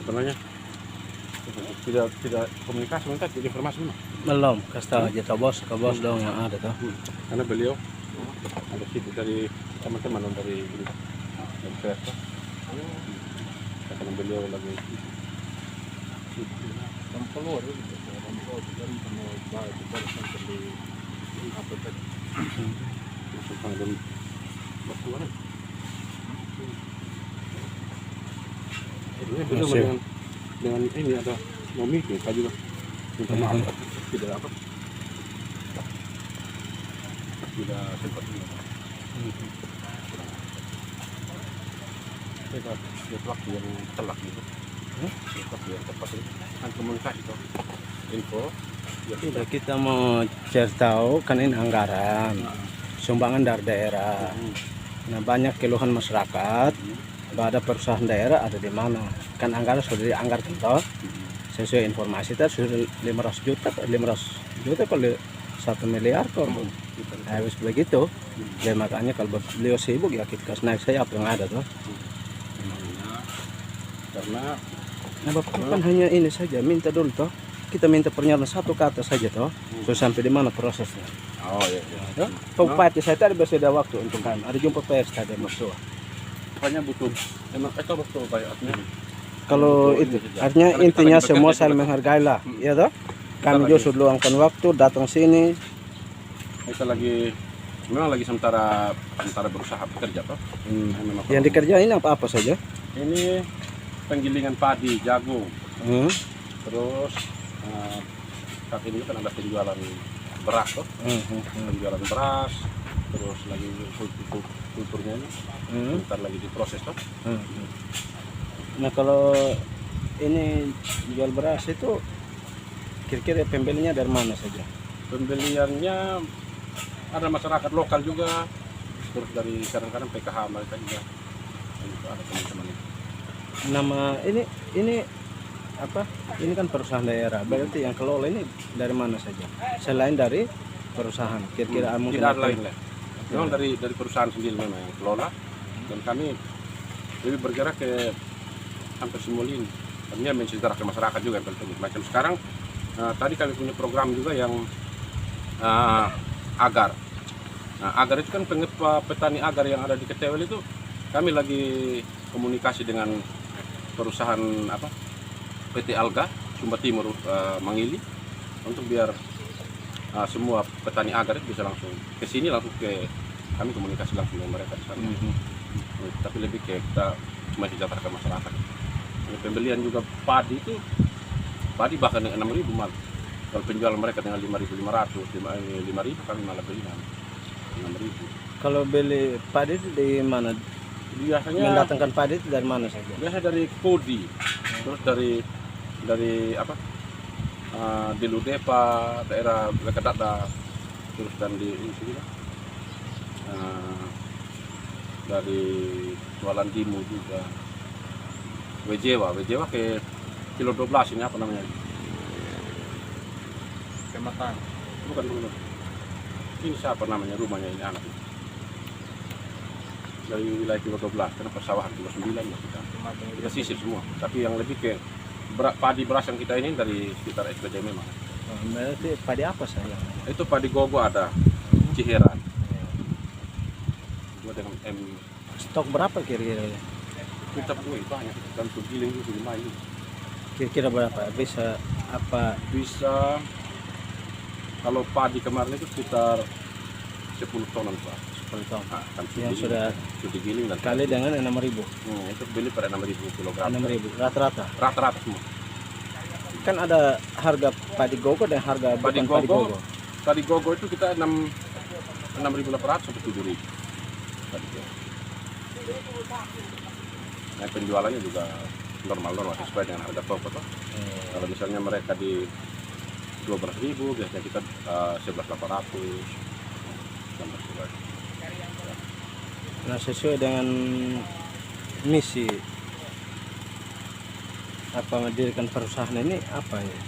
sebenarnya tidak komunikasi, minta tidak informasi mana. Belum, kasih tahu aja ke bos dong yang ada tuh. Karena beliau ada sibuk dari teman-teman dari kereta. Karena beliau lagi keluar gitu. Dengan ini ada mau meeting, saya juga minta maaf tidak apa, tidak sempat kita lihat waktu yang telak gitu, waktu yang tepat kan komunikasi tuh info. Tidak, kita mau cari tahu kan ini anggaran sumbangan dari daerah. Nah, banyak keluhan masyarakat bahwa ada perusahaan daerah ada di mana. Kan anggaran sudah dianggarkan toh. Sesuai informasi tadi sudah 500 juta kalau 1 miliar kok. Habis begitu. Dan makanya kalau beliau sibuk ya kita kasih naik saya apa yang ada tuh. Karena Bapak kan hanya ini saja, minta dulu toh. Kita minta pernyataan satu kata saja toh. So sampai di mana prosesnya. oh iya. Pempat saya tadi masih ada waktu untuk kami. Ada jumpa pers tadi maksudnya. Pokoknya butuh emang itu betul bayarnya. Kalau itu artinya intinya semua saling menghargai lah, ya toh. Kami juga sudah luangkan waktu datang sini. Kita memang lagi sementara berusaha bekerja toh. Yang dikerjain apa saja? Ini penggilingan padi, jagung. Terus saat ini kan ada penjualan beras toh. Penjualan beras, terus lagi kulturnya ini bentar lagi diproses toh. Nah, kalau ini jual beras itu kira-kira pembelinya dari mana saja? Pembeliannya ada masyarakat lokal juga, terus dari kadang-kadang PKH mereka juga. Ada teman-teman itu. Nama ini apa? Ini kan perusahaan daerah. Berarti yang kelola ini dari mana saja? Selain dari perusahaan, kira-kira mungkin tidak ada lain lah. Memang dari perusahaan sendiri memang yang kelola, dan kami lebih bergerak ke hampir semua lini. Artinya mensejahterakan ke masyarakat juga yang penting. Macam sekarang tadi kami punya program juga yang agar. Nah, agar itu kan petani agar yang ada di Ketewel itu kami lagi komunikasi dengan perusahaan PT Alga Sumba Timur Mangili untuk biar semua petani agar itu bisa langsung ke sini, langsung ke kami komunikasi langsung dengan mereka di sana. Tapi lebih ke kita cuma sejahterakan masyarakat. Pembelian juga padi itu bahkan dengan 6.000 malah. Kalau penjualan mereka dengan 5.500, 5.000 kami malah beli 6.000. Kalau beli padi itu di mana? Biasanya Mendatangkan padi itu dari mana saja? Biasa dari Kodi, terus dari di Ludepa, daerah Lekadada, terus dan di sini dari Kuala Dimu juga. Wejewa ke kilo 12 ini apa namanya? Kematan. Bukan. Ini siapa namanya rumahnya ini anak. Dari wilayah kilo 12, karena persawahan kilo 9 ya kita sisir semua. Tapi yang lebih ke padi beras yang kita ini dari sekitar SPJ memang. Berarti padi apa saja? Itu padi gogo ada, Ciheran. Dua dengan Stok berapa kira-kira? kita punya banyak, dan giling itu 5 ini. Kira-kira berapa? Bisa apa? Bisa kalau padi kemarin itu sekitar 10 tonan Pak. 10 ton. Kan Yang sudah digiling dan kali dengan 6.000. Itu beli pada 6.000 kilogram. 6.000 rata-rata. Rata-rata semua. Kan ada harga padi gogo dan harga bukan padi gogo. Padi gogo itu kita 6.800 sampai 7.000. Nah, penjualannya juga normal sesuai dengan harga toko toh. Kalau misalnya mereka di 12.000, biasanya kita 11.800. Nah, sesuai dengan misi apa mendirikan perusahaan ini apa ya?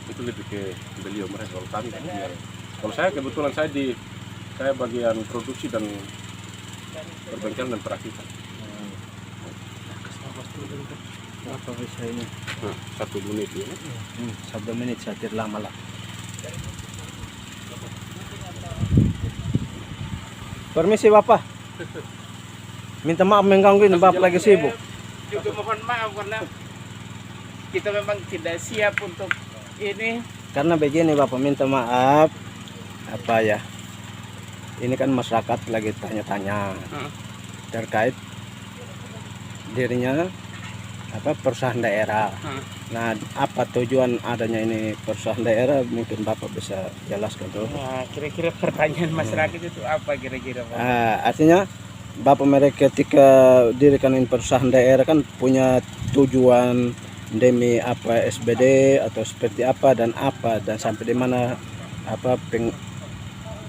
Itu lebih ke beliau mereka. Kalau kami kalau saya kebetulan saya bagian produksi dan perbengkelan dan perakitan. Apa bisa ini? Nah, 1 menit ya. 1 menit saja lama lah. Permisi Bapak. Minta maaf mengganggu ini Bapak lagi sibuk. Juga mohon maaf karena kita memang tidak siap untuk ini. Karena begini Bapak, minta maaf. Apa ya? Ini kan masyarakat lagi tanya-tanya terkait dirinya perusahaan daerah. Nah, apa tujuan adanya ini perusahaan daerah? Mungkin Bapak bisa jelaskan dulu. Nah, kira-kira pertanyaan masyarakat itu apa kira-kira, Pak? Artinya Bapak mereka ketika dirikan ini perusahaan daerah kan punya tujuan demi apa SBD atau seperti apa dan sampai di mana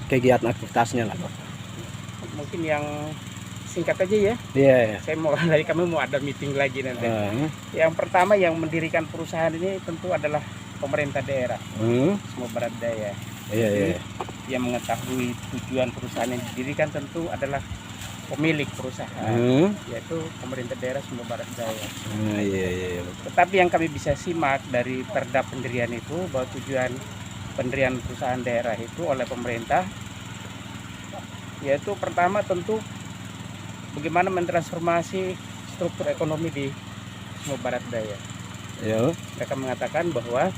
kegiatan aktivitasnya lah Bapak. Mungkin yang singkat aja ya. Iya. Kami mau ada meeting lagi nanti. Yang pertama yang mendirikan perusahaan ini tentu adalah pemerintah daerah, Semua Barat Daya. Iya. Yang mengetahui tujuan perusahaan yang didirikan tentu adalah pemilik perusahaan, yaitu pemerintah daerah Semua Barat Daya. Iya. Tetapi yang kami bisa simak dari perda pendirian itu bahwa tujuan pendirian perusahaan daerah itu oleh pemerintah yaitu pertama tentu bagaimana mentransformasi struktur ekonomi di Semua Barat Daya. Iya. Mereka mengatakan bahwa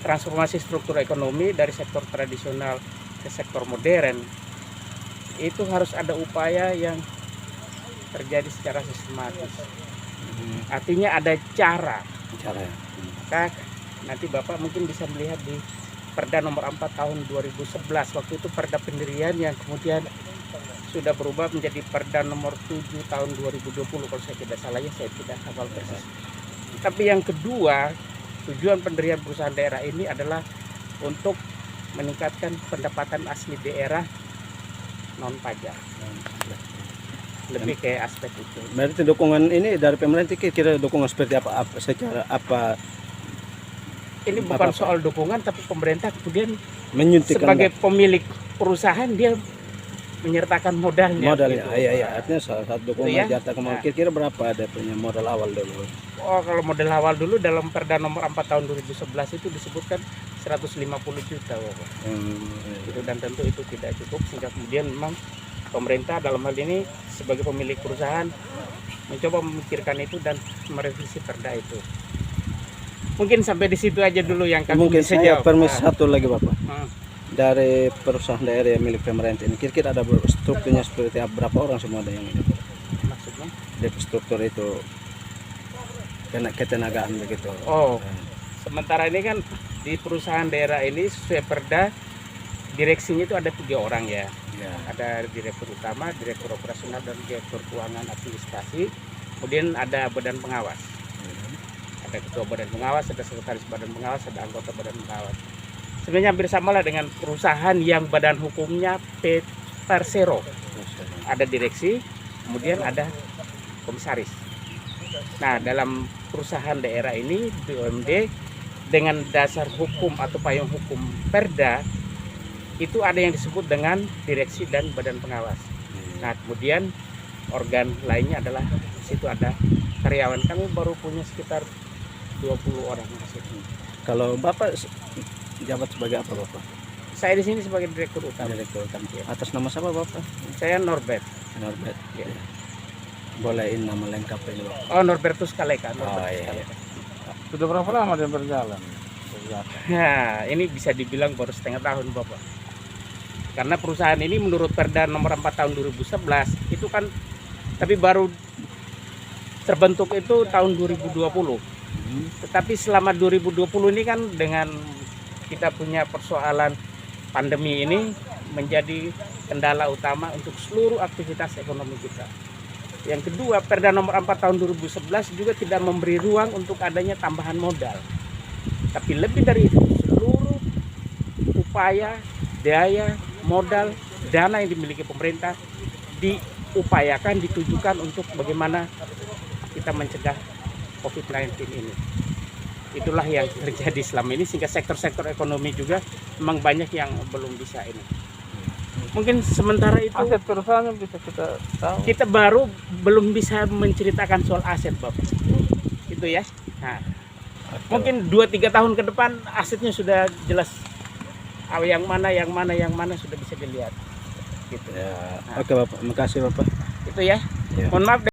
transformasi struktur ekonomi dari sektor tradisional ke sektor modern itu harus ada upaya yang terjadi secara sistematis. Artinya ada cara. Maka nanti Bapak mungkin bisa melihat di Perda nomor 4 tahun 2011. Waktu itu Perda pendirian yang kemudian sudah berubah menjadi Perda nomor 7 tahun 2020 kalau saya tidak salah ya, saya tidak hafal persis. Tapi yang kedua, tujuan pendirian perusahaan daerah ini adalah untuk meningkatkan pendapatan asli daerah non pajak. Lebih ke aspek itu. Berarti dukungan ini dari pemerintah kira-kira dukungan seperti apa secara apa? Ini bukan soal dukungan, tapi pemerintah kemudian Menyuntikkan sebagai pemilik perusahaan dia menyertakan modalnya. modalnya. Gitu. Iya. Artinya salah satu dukungan ya? kira-kira berapa ada punya modal awal dulu? Oh, kalau modal awal dulu dalam Perda nomor 4 tahun 2011 itu disebutkan 150 juta, Bapak. Gitu, dan tentu itu tidak cukup sehingga kemudian memang pemerintah dalam hal ini sebagai pemilik perusahaan mencoba memikirkan itu dan merevisi Perda itu. Mungkin sampai di situ aja dulu yang kami Mungkin bisa saya jawab. permisi satu lagi Bapak. Dari Dari perusahaan daerah yang milik pemerintah ini kira-kira ada strukturnya seperti apa? Berapa orang semua ada yang ini? maksudnya? Dari struktur itu kena ketenagaan begitu. Oh, sementara ini kan di perusahaan daerah ini sesuai Perda direksinya itu ada 3 orang ya. Ya. Ada direktur utama, direktur operasional, dan direktur keuangan administrasi. Kemudian ada badan pengawas. Ada ketua badan pengawas, ada sekretaris badan pengawas, ada anggota badan pengawas. Sebenarnya hampir sama lah dengan perusahaan yang badan hukumnya Persero. Ada direksi, kemudian ada komisaris. Nah, dalam perusahaan daerah ini BUMD dengan dasar hukum atau payung hukum Perda itu ada yang disebut dengan direksi dan badan pengawas. Nah, kemudian organ lainnya adalah di situ ada karyawan. Kami baru punya sekitar 20 orang di situ. Kalau Bapak jabat sebagai apa Bapak? Saya di sini sebagai direktur utama. Direktur utama. Atas nama siapa Bapak? Saya Norbert. Norbert. Ya. Bolehin nama lengkap ini Bapak. Oh, Norbertus Kaleka. Iya. Sudah berapa lama dia berjalan? Nah, ini bisa dibilang baru setengah tahun Bapak. Karena perusahaan ini menurut Perda nomor 4 tahun 2011 itu kan tapi baru terbentuk itu tahun 2020. Tetapi selama 2020 ini kan dengan kita punya persoalan pandemi ini menjadi kendala utama untuk seluruh aktivitas ekonomi kita. Yang kedua, Perda nomor 4 tahun 2011 juga tidak memberi ruang untuk adanya tambahan modal. Tapi lebih dari itu, seluruh upaya, daya, modal, dana yang dimiliki pemerintah diupayakan, ditujukan untuk bagaimana kita mencegah COVID-19 ini. Itulah yang terjadi selama ini sehingga sektor-sektor ekonomi juga memang banyak yang belum bisa ini. Mungkin sementara itu Aset perusahaannya bisa kita tahu. kita baru belum bisa menceritakan soal aset Bapak. Itu ya. Nah, mungkin 2-3 tahun ke depan asetnya sudah jelas. Yang mana sudah bisa dilihat. Gitu. Ya, oke Bapak, makasih Bapak. Itu ya. Ya. Mohon maaf